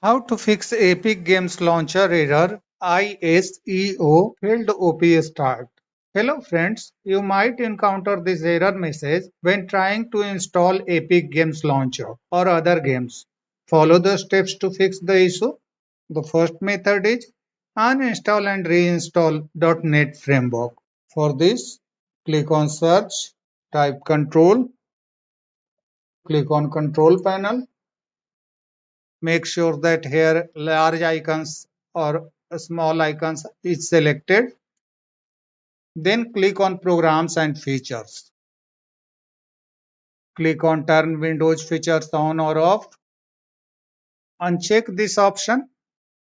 How to fix Epic Games Launcher error ISEO failed OP start. Hello friends, you might encounter this error message when trying to install Epic Games Launcher or other games. Follow the steps to fix the issue. The first method is uninstall and reinstall .NET Framework. For this, click on Search, type Control, click on Control Panel. Make sure that here large icons or small icons is selected. Then click on Programs and Features. Click on Turn Windows Features on or off. Uncheck this option.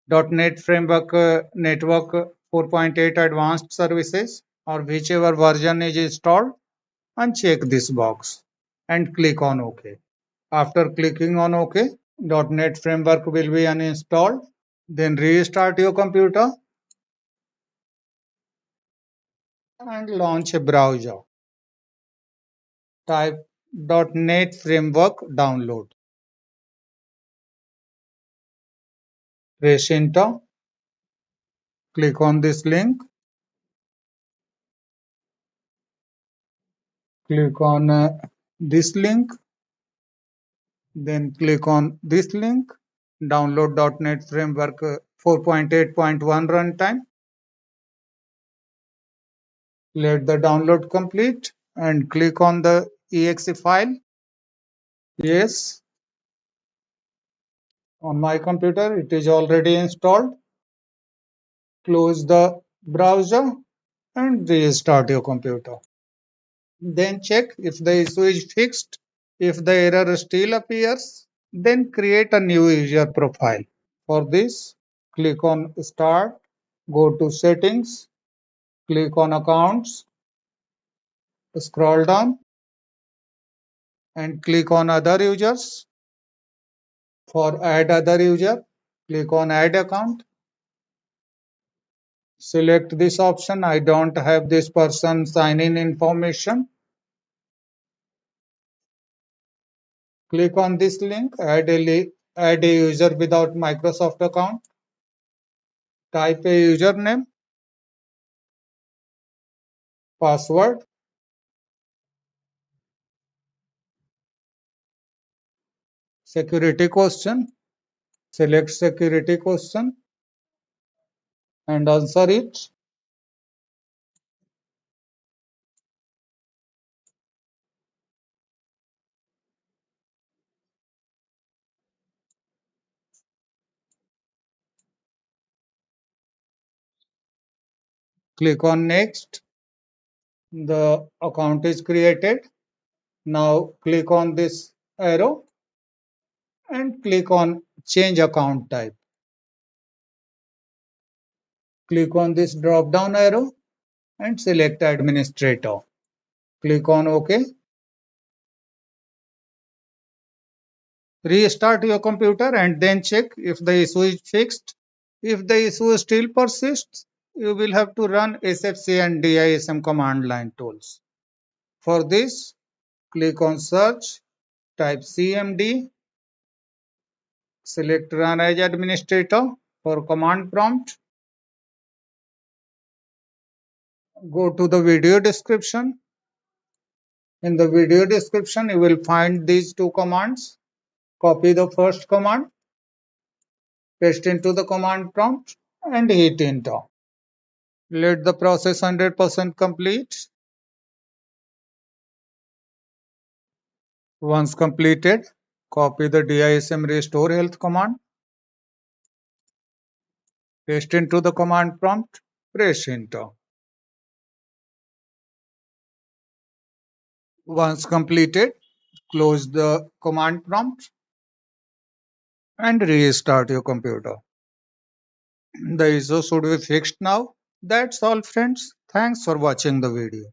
.NET Framework Network 4.8 Advanced Services or whichever version is installed. Uncheck this box and click on OK. After clicking on OK, .NET Framework will be uninstalled. Then restart your computer and launch a browser. Type .NET Framework download. Press enter. Click on this link. Click on this link. Then click on this link. Download .NET Framework 4.8.1 runtime. Let the download complete and click on the exe file. Yes, on my computer it is already installed. Close the browser and restart your computer. Then check if the issue is fixed. If the error still appears, then create a new user profile. For this, click on Start, go to Settings, click on Accounts, scroll down and click on Other Users. For Add Other User, click on Add Account. Select this option. I don't have this person sign in information. Click on this link, add a user without Microsoft account. Type a username, password, security question. Select security question and answer it. Click on next. The account is created. Now click on this arrow and click on change account type. Click on this drop down arrow and select administrator. Click on OK. Restart your computer and then check if the issue is fixed. If the issue still persists, you will have to run SFC and DISM command line tools. For this, click on search, type CMD, select run as administrator for command prompt. Go to the video description. In the video description, you will find these two commands. Copy the first command, paste into the command prompt and hit enter. Let the process 100% complete. Once completed, copy the DISM Restorehealth command, paste into the command prompt, press enter. Once completed, close the command prompt and restart your computer. The issue should be fixed now. That's all friends. Thanks for watching the video.